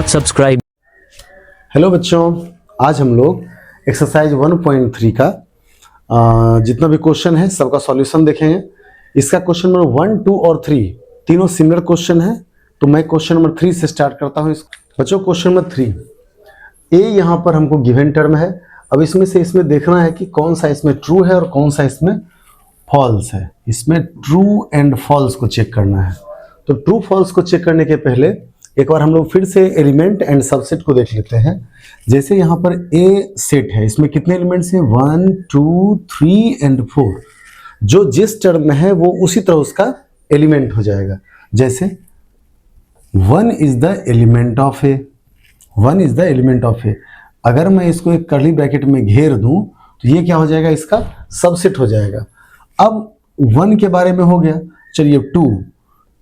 not subscribed. Hello बच्चों, आज हम लोग एक्सरसाइज 1.3 का जितना भी क्वेश्चन है सबका सॉल्यूशन देखेंगे। इसका क्वेश्चन नंबर 1, 2 और 3 तीनों सिमिलर क्वेश्चन है, तो मैं क्वेश्चन नंबर 3 से स्टार्ट करता हूँ। बच्चों, क्वेश्चन नंबर 3 ए यहाँ पर हमको गिवन टर्म है। अब इसमें से देखना है कि कौन सा इसमें ट्रू है और कौन सा इसमें फॉल्स है। इसमें ट्रू एंड फॉल्स को चेक करना है। तो ट्रू फॉल्स को चेक करने के पहले एक बार हम लोग फिर से एलिमेंट एंड सबसेट को देख लेते हैं। जैसे यहाँ पर ए सेट है, इसमें कितने एलिमेंट्स हैं? 1, 2, 3 एंड 4। जो जिस टर्म में है वो उसी तरह उसका एलिमेंट हो जाएगा। जैसे 1 is the element of A, 1 is the element of A. अगर मैं इसको एक कर्ली ब्रैकेट में घेर दूं तो ये क्या हो जाएगा? इसका सबसेट हो जाएगा। अब 1 के बारे में हो गया। चलिए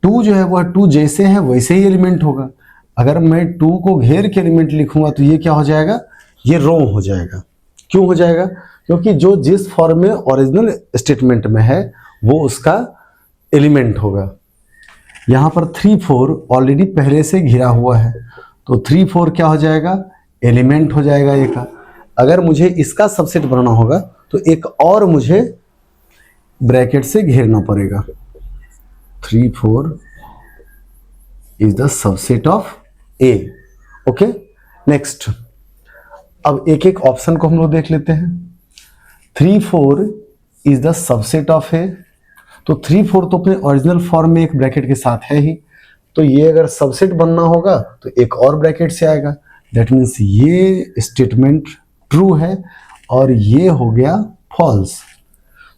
2 जो है वह 2 जैसे है वैसे ही एलिमेंट होगा। अगर मैं 2 को घेर के एलिमेंट लिखूंगा तो ये क्या हो जाएगा? ये रॉन्ग हो जाएगा। क्यों हो जाएगा? क्योंकि जो जिस फॉर्म में ओरिजिनल स्टेटमेंट में है वो उसका एलिमेंट होगा। यहाँ पर 3, 4 ऑलरेडी पहले से घिरा हुआ है, तो 3, 4 क्या हो जाएगा? एलिमेंट हो जाएगा ए का। अगर मुझे इसका सबसेट बनाना होगा तो एक और मुझे ब्रैकेट से घेरना पड़ेगा। 3, 4 is the subset of A. Okay, next. अब एक एक ऑप्शन को हम लोग देख लेते हैं। 3, 4 is the subset of A। तो 3, 4 तो अपने ओरिजिनल फॉर्म में एक ब्रैकेट के साथ है ही, तो ये अगर सबसेट बनना होगा तो एक और ब्रैकेट से आएगा। दैट मीन्स ये स्टेटमेंट ट्रू है और ये हो गया फॉल्स।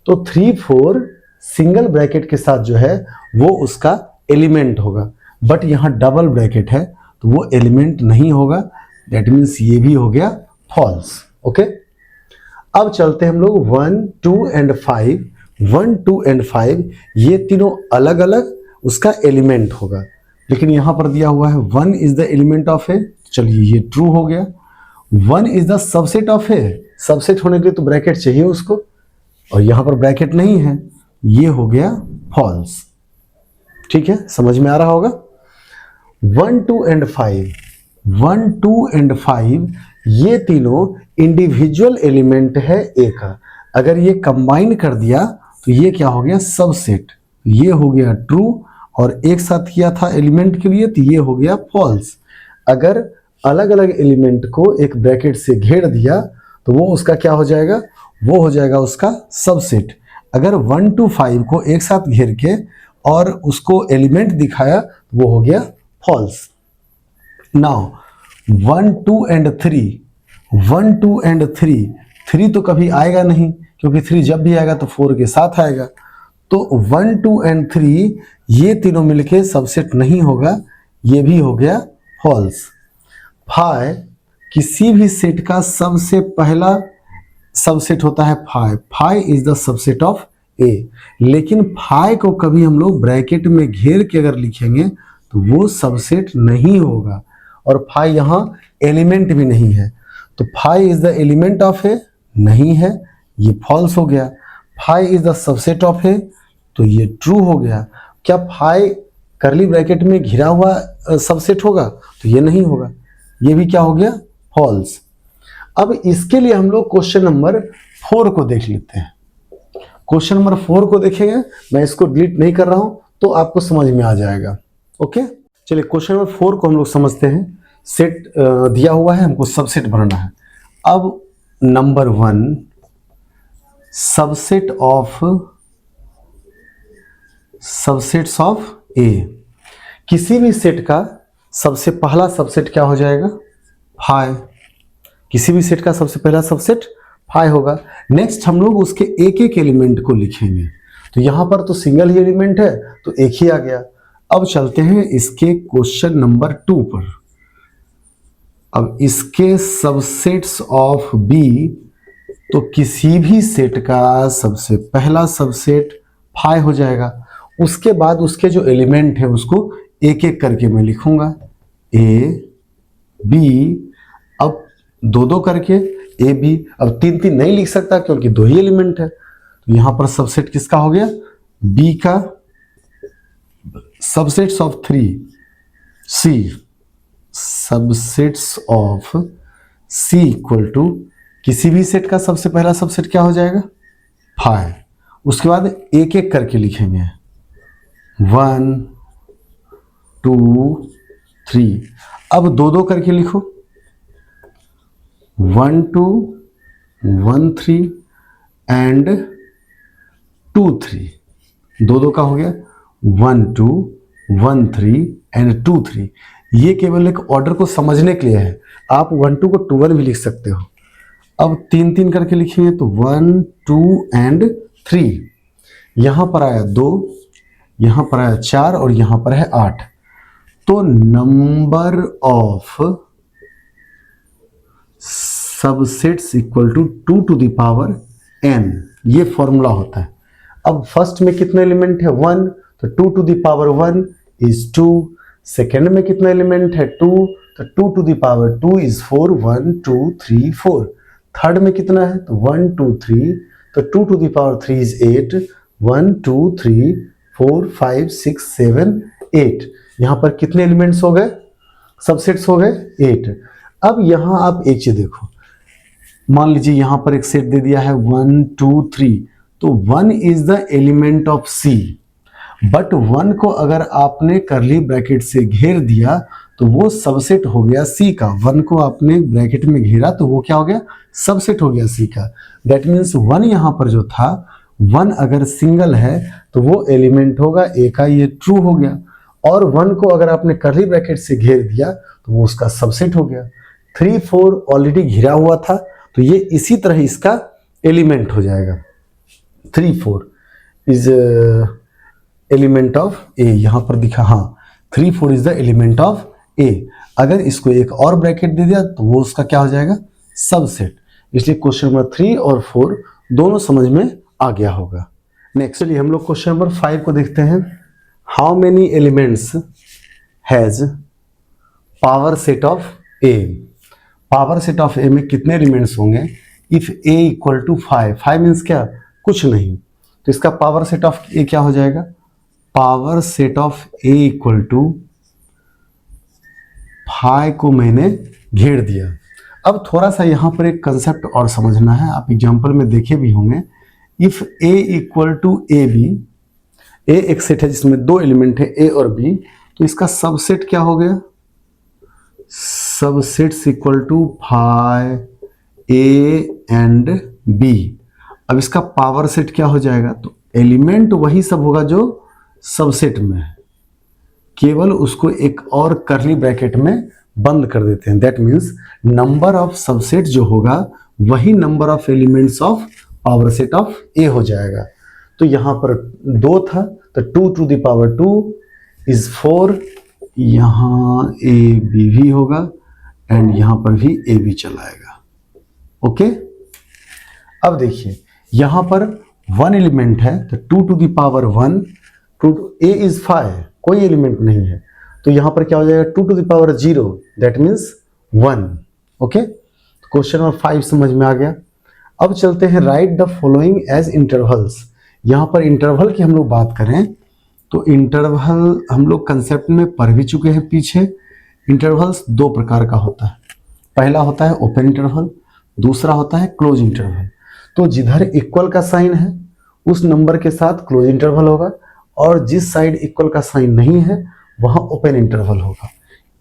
तो 3, 4 सिंगल ब्रैकेट के साथ जो है वो उसका एलिमेंट होगा, बट यहाँ डबल ब्रैकेट है तो वो एलिमेंट नहीं होगा। दैट मीन्स ये भी हो गया फॉल्स। ओके, अब चलते हैं हम लोग 1, 2 एंड 5। 1, 2 एंड 5 ये तीनों अलग अलग उसका एलिमेंट होगा, लेकिन यहाँ पर दिया हुआ है 1 इज द एलिमेंट ऑफ ए। चलिए ये ट्रू हो गया। 1 is the subset of A. Subset होने के लिए तो ब्रैकेट चाहिए उसको, और यहाँ पर ब्रैकेट नहीं है, ये हो गया फॉल्स। ठीक है, समझ में आ रहा होगा। 1, 2 एंड 5, 1, 2 एंड 5 ये तीनों इंडिविजुअल एलिमेंट है ए का। अगर ये कंबाइन कर दिया तो ये क्या हो गया? सबसेट। ये हो गया ट्रू, और एक साथ किया था एलिमेंट के लिए तो ये हो गया फॉल्स। अगर अलग अलग एलिमेंट को एक ब्रैकेट से घेर दिया तो वो उसका क्या हो जाएगा? वो हो जाएगा उसका सबसेट। अगर 1 to 5 को एक साथ घेर के और उसको एलिमेंट दिखाया तो वो हो गया फॉल्स। नाउ 1, 2 एंड 3, 1, 2 एंड 3 तो कभी आएगा नहीं, क्योंकि 3 जब भी आएगा तो 4 के साथ आएगा। तो 1, 2 एंड 3 ये तीनों मिलके सबसेट नहीं होगा, ये भी हो गया फॉल्स। 5 किसी भी सेट का सबसे पहला सबसेट होता है 5। 5 इज द सबसेट ऑफ ए, लेकिन 5 को कभी हम लोग ब्रैकेट में घेर के अगर लिखेंगे तो वो सबसेट नहीं होगा, और 5 यहाँ एलिमेंट भी नहीं है। तो 5 इज द एलिमेंट ऑफ ए नहीं है, ये फॉल्स हो गया। 5 इज द सबसेट ऑफ ए, तो ये ट्रू हो गया। क्या 5 कर्ली ब्रैकेट में घिरा हुआ सबसेट होगा? तो ये नहीं होगा, ये भी क्या हो गया? फॉल्स। अब इसके लिए हम लोग क्वेश्चन नंबर 4 को देख लेते हैं। क्वेश्चन नंबर 4 को देखेंगे, मैं इसको डिलीट नहीं कर रहा हूं तो आपको समझ में आ जाएगा। ओके, चलिए क्वेश्चन नंबर 4 को हम लोग समझते हैं। सेट दिया हुआ है, हमको सबसेट बनाना है। अब number 1 subset of subsets of A. किसी भी सेट का सबसे पहला सबसेट क्या हो जाएगा? 5। किसी भी सेट का सबसे पहला सबसेट 5 होगा। नेक्स्ट हम लोग उसके एक एक एलिमेंट को लिखेंगे। तो यहां पर तो सिंगल ही एलिमेंट है तो एक ही आ गया। अब चलते हैं इसके क्वेश्चन नंबर 2 पर। अब इसके सबसेट्स ऑफ बी, तो किसी भी सेट का सबसे पहला सबसेट 5 हो जाएगा। उसके बाद उसके जो एलिमेंट है उसको एक एक करके मैं लिखूंगा। ए, बी, अब 2-2 करके ए, बी। अब 3-3 नहीं लिख सकता क्योंकि 2 ही एलिमेंट है, तो यहां पर सबसेट किसका हो गया? बी का। Subsets of 3 C, subsets of C equal to, किसी भी सेट का सबसे पहला सबसेट क्या हो जाएगा 5, उसके बाद एक एक करके लिखेंगे 1 2 3, अब दो दो करके लिखो 1 2 1 3 एंड 2 3, दो दो का हो गया 1 2 1 3 एंड 2 3। ये केवल एक ऑर्डर को समझने के लिए है, आप 1 2 को 12 भी लिख सकते हो। अब 3 3 करके लिखेंगे तो 1 2 एंड 3, यहां पर आया 2, यहां पर आया 4 और यहां पर है 8। तो number of subsets equal to 2 to the power n, ये फॉर्मूला होता है। अब फर्स्ट में कितने एलिमेंट है 1, तो 2 to the power 1 is 2। Second में कितना एलिमेंट है 2, तो 2 to the power 2 is 4, 1 2 3 4। Third में कितना है तो 1 2 3, तो 2 टू द पावर 3 इज 8, 1 2 3 4 5 6 7 8। यहां पर कितने एलिमेंट्स हो गए, सबसेट्स हो गए 8। अब यहां आप एक चीज देखो, मान लीजिए यहां पर एक सेट दे दिया है 1 2 3, तो 1 is the element of C, but 1 को अगर आपने करली ब्रैकेट से घेर दिया तो वो सबसेट हो गया सी का। 1 को आपने ब्रैकेट में घेरा तो वो क्या हो गया, सबसेट हो गया सी का। दैट मीन्स 1 यहां पर जो था, 1 अगर सिंगल है तो वो एलिमेंट होगा ए का, ये ट्रू हो गया। और 1 को अगर आपने करली ब्रैकेट से घेर दिया तो वो उसका सबसेट हो गया। 3 4 ऑलरेडी घिरा हुआ था तो ये इसी तरह इसका एलिमेंट हो जाएगा। 3 4 इज एलिमेंट ऑफ ए, यहां पर दिखा, हाँ 3 4 is the element of A. अगर इसको एक और ब्रैकेट दे दिया तो वो उसका क्या हो जाएगा, सबसेट। इसलिए क्वेश्चन नंबर 3 और 4 दोनों समझ में आ गया होगा। नेक्स्ट चलिए हम लोग क्वेश्चन नंबर 5 को देखते हैं। How many elements has power set of A, power set of A में कितने एलिमेंट्स होंगे if A equal to 5। 5 means क्या, कुछ नहीं, तो इसका पावर सेट ऑफ ए क्या हो जाएगा, power set of A equal to 5 को मैंने घेर दिया। अब थोड़ा सा यहाँ पर एक कंसेप्ट और समझना है, आप एग्जाम्पल में देखे भी होंगे। If A equal to A B, A एक सेट है जिसमें दो एलिमेंट है ए और बी, तो इसका सबसेट क्या हो गया, subsets equal to 5 A and B. अब इसका पावर सेट क्या हो जाएगा, तो एलिमेंट वही सब होगा जो सबसेट में है, केवल उसको एक और करली ब्रैकेट में बंद कर देते हैं। That means number of subset जो होगा वही number of elements of power set of A हो जाएगा। तो यहां पर 2 था तो 2 टू द पावर 2 इज 4, यहां ए बी भी होगा एंड यहां पर भी ए बी चलाएगा। ओके, अब देखिए यहां पर 1 एलिमेंट है तो 2 to the power 1, A is 5, कोई एलिमेंट नहीं है, तो यहां पर क्या हो जाएगा 2 to the power 0, that means 1। Okay, question number 5 समझ में आ गया। अब चलते हैं right the following as intervals. यहां पर इंटरवल की हम लोग बात करें तो इंटरवल हम लोग कंसेप्ट में पढ़ भी चुके हैं पीछे। इंटरवल्स 2 प्रकार का होता है, पहला होता है ओपन इंटरवल, दूसरा होता है क्लोज इंटरवल। तो जिधर इक्वल का साइन है उस नंबर के साथ क्लोज इंटरवल होगा, और जिस साइड इक्वल का साइन नहीं है वहां ओपन इंटरवल होगा।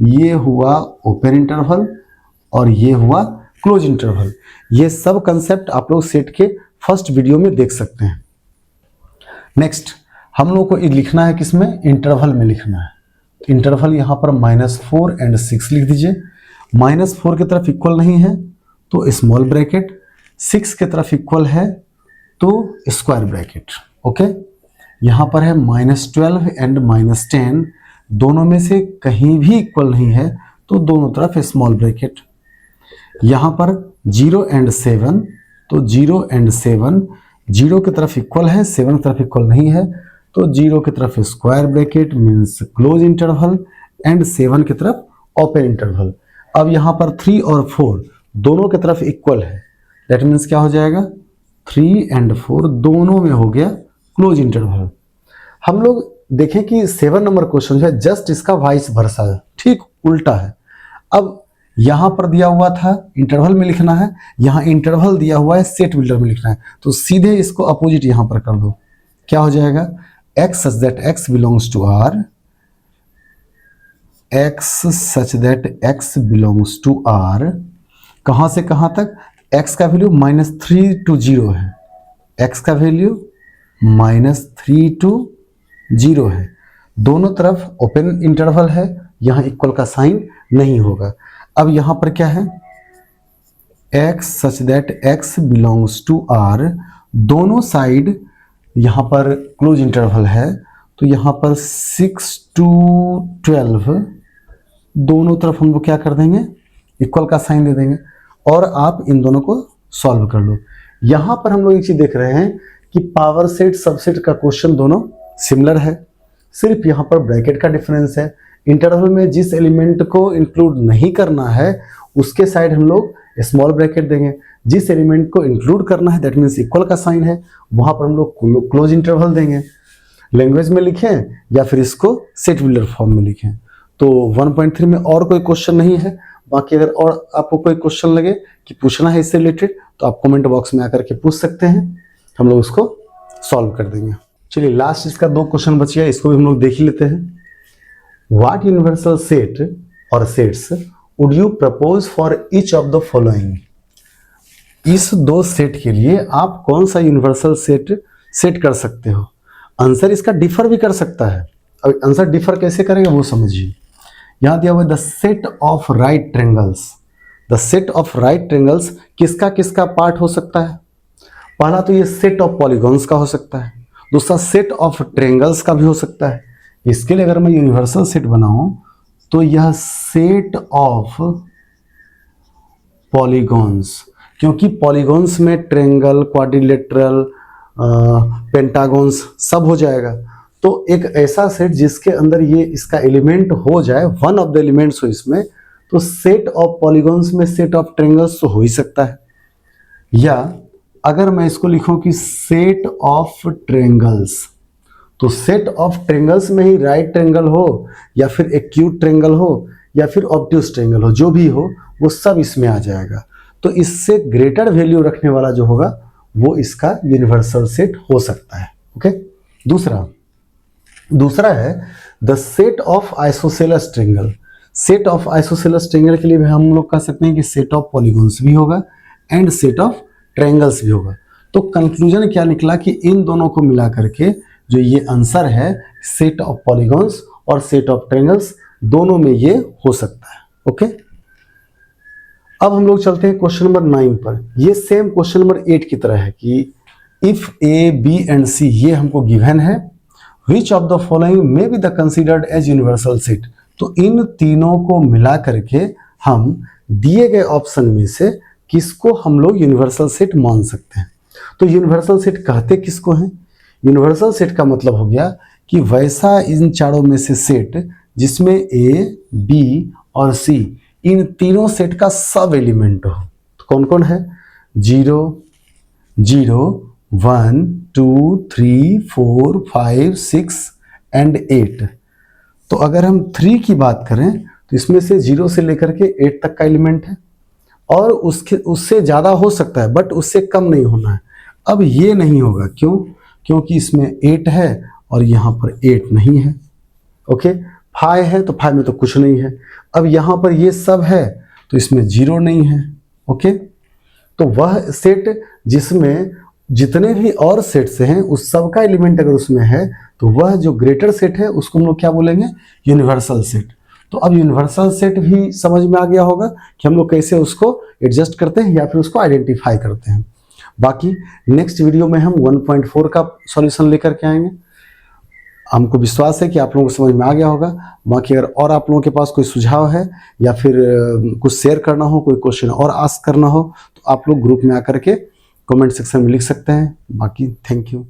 ये हुआ ओपन इंटरवल और ये हुआ क्लोज इंटरवल। ये सब कंसेप्ट आप लोग सेट के फर्स्ट वीडियो में देख सकते हैं। नेक्स्ट हम लोग को ये लिखना है, किसमें, इंटरवल में लिखना है। इंटरवल यहाँ पर -4 एंड 6 लिख दीजिए। -4 की तरफ इक्वल नहीं है तो स्मॉल ब्रैकेट, 6 की तरफ इक्वल है तो स्क्वायर ब्रैकेट। ओके, यहाँ पर है -12 एंड -10, दोनों में से कहीं भी इक्वल नहीं है तो दोनों तरफ स्मॉल ब्रैकेट। यहाँ पर 0 एंड 7, तो 0 एंड 7, 0 की तरफ इक्वल है, 7 की तरफ इक्वल नहीं है, तो 0 की तरफ square bracket means close interval and 7 की तरफ ओपन इंटरवल। अब यहाँ पर 3 और 4 दोनों की तरफ इक्वल है, दैट मीन्स क्या हो जाएगा, 3 एंड 4 दोनों में हो गया क्लोज इंटरवल। हम लोग देखें कि 7 नंबर क्वेश्चन जो है जस्ट इसका वाइस वर्सा है, ठीक उल्टा है। अब यहां पर दिया हुआ था इंटरवल में लिखना है, यहां इंटरवल दिया हुआ है सेट बिल्डर में लिखना है, तो सीधे इसको अपोजिट यहां पर कर दो। क्या हो जाएगा, x such that x belongs to R, x such that x belongs to R, कहां से कहां तक, x का वैल्यू -3 to 0 है, x का वैल्यू -3 to 0 है, दोनों तरफ ओपन इंटरवल है, यहां इक्वल का साइन नहीं होगा। अब यहां पर क्या है, x such that x belongs to R, दोनों साइड यहां पर क्लोज इंटरवल है, तो यहां पर 6 to 12 दोनों तरफ हम लोग क्या कर देंगे, इक्वल का साइन दे देंगे, और आप इन दोनों को सॉल्व कर लो। यहां पर हम लोग एक चीज देख रहे हैं कि पावर सेट सबसेट का क्वेश्चन दोनों सिमिलर है, सिर्फ यहां पर ब्रैकेट का डिफरेंस है। इंटरवल में जिस एलिमेंट को इंक्लूड नहीं करना है उसके साइड हम लोग स्मॉल ब्रैकेट देंगे, जिस एलिमेंट को इंक्लूड करना है दैट मीन्स इक्वल का साइन है, वहां पर हम लोग क्लोज इंटरवल देंगे। लैंग्वेज में लिखें या फिर इसको सेट बिल्डर फॉर्म में लिखें। तो 1.3 में और कोई क्वेश्चन नहीं है, बाकी अगर और आपको कोई क्वेश्चन लगे कि पूछना है इससे रिलेटेड तो आप कमेंट बॉक्स में आकर के पूछ सकते हैं, हम लोग उसको सॉल्व कर देंगे। चलिए लास्ट इसका 2 क्वेश्चन बच गया, इसको भी हम लोग देख ही लेते हैं। व्हाट यूनिवर्सल सेट और sets would you propose for each of the following. इस 2 सेट के लिए आप कौन सा यूनिवर्सल सेट सेट कर सकते हो। आंसर इसका डिफर भी कर सकता है। अब आंसर डिफर कैसे करेंगे वो समझिए। यहां दिया हुआ है the set of right triangles. The set of right triangles किसका किसका पार्ट हो सकता है। पहला तो ये सेट ऑफ पॉलीगॉन्स का हो सकता है, दूसरा सेट ऑफ ट्रायंगल्स का भी हो सकता है। इसके लिए अगर मैं यूनिवर्सल सेट बनाऊं तो यह सेट ऑफ पॉलीगॉन्स, क्योंकि पॉलीगॉन्स में ट्रायंगल, क्वाड्रिलेटरल, पेंटागॉन्स सब हो जाएगा। तो एक ऐसा सेट जिसके अंदर ये इसका एलिमेंट हो जाए, वन ऑफ द एलिमेंट्स हो इसमें, तो सेट ऑफ पॉलीगॉन्स में सेट ऑफ ट्रायंगल्स तो हो ही सकता है। या अगर मैं इसको लिखूं कि सेट ऑफ ट्रायंगल्स, तो सेट ऑफ ट्रायंगल्स में ही राइट ट्रायंगल हो या फिर एक्यूट ट्रायंगल हो या फिर ऑब्ट्यूज ट्रायंगल हो, जो भी हो वो सब इसमें आ जाएगा। तो इससे ग्रेटर वैल्यू रखने वाला जो होगा वो इसका यूनिवर्सल सेट हो सकता है। ओके, दूसरा है the set of isosceles triangle. Set of isosceles triangle के लिए भी हम लोग कह सकते हैं कि सेट ऑफ पॉलीगॉन्स भी होगा एंड सेट ऑफ ट्रायंगल्स भी होगा। तो कंक्लूजन क्या निकला कि इन दोनों को मिला करके जो ये आंसर है सेट ऑफ पॉलीगॉन्स और सेट ऑफ ट्रायंगल्स, दोनों में ये हो सकता है। ओके, अब हम लोग चलते हैं क्वेश्चन नंबर 9 पर। ये सेम क्वेश्चन नंबर 8 की तरह है कि if A, B and C ये हमको गिवन है, which of the following may be the considered as universal set. तो इन तीनों को मिला करके हम दिए गए ऑप्शन में से किसको हम लोग यूनिवर्सल सेट मान सकते हैं। तो यूनिवर्सल सेट कहते किसको हैं। यूनिवर्सल सेट का मतलब हो गया कि वैसा इन चारों में से सेट जिसमें ए, बी और सी इन तीनों सेट का सब एलिमेंट हो। तो कौन कौन है, 0, 0, 1, 2, 3, 4, 5, 6 एंड 8। तो अगर हम 3 की बात करें तो इसमें से 0 से लेकर के 8 तक का एलिमेंट है, और उससे ज़्यादा हो सकता है बट उससे कम नहीं होना है। अब ये नहीं होगा, क्यों, क्योंकि इसमें 8 है और यहाँ पर 8 नहीं है। ओके, 5 है तो 5 में तो कुछ नहीं है। अब यहाँ पर ये सब है तो इसमें 0 नहीं है। ओके, तो वह सेट जिसमें जितने भी और सेट्स हैं उस सब का एलिमेंट अगर उसमें है तो वह जो ग्रेटर सेट है उसको हम लोग क्या बोलेंगे, यूनिवर्सल सेट। तो अब यूनिवर्सल सेट भी समझ में आ गया होगा कि हम लोग कैसे उसको एडजस्ट करते हैं या फिर उसको आइडेंटिफाई करते हैं। बाकी नेक्स्ट वीडियो में हम 1.4 का सॉल्यूशन लेकर के आएंगे। हमको विश्वास है कि आप लोगों को समझ में आ गया होगा। बाकी अगर और आप लोगों के पास कोई सुझाव है या फिर कुछ शेयर करना हो, कोई क्वेश्चन और आस्क करना हो, तो आप लोग ग्रुप में आकर के कमेंट सेक्शन में लिख सकते हैं। बाकी थैंक यू।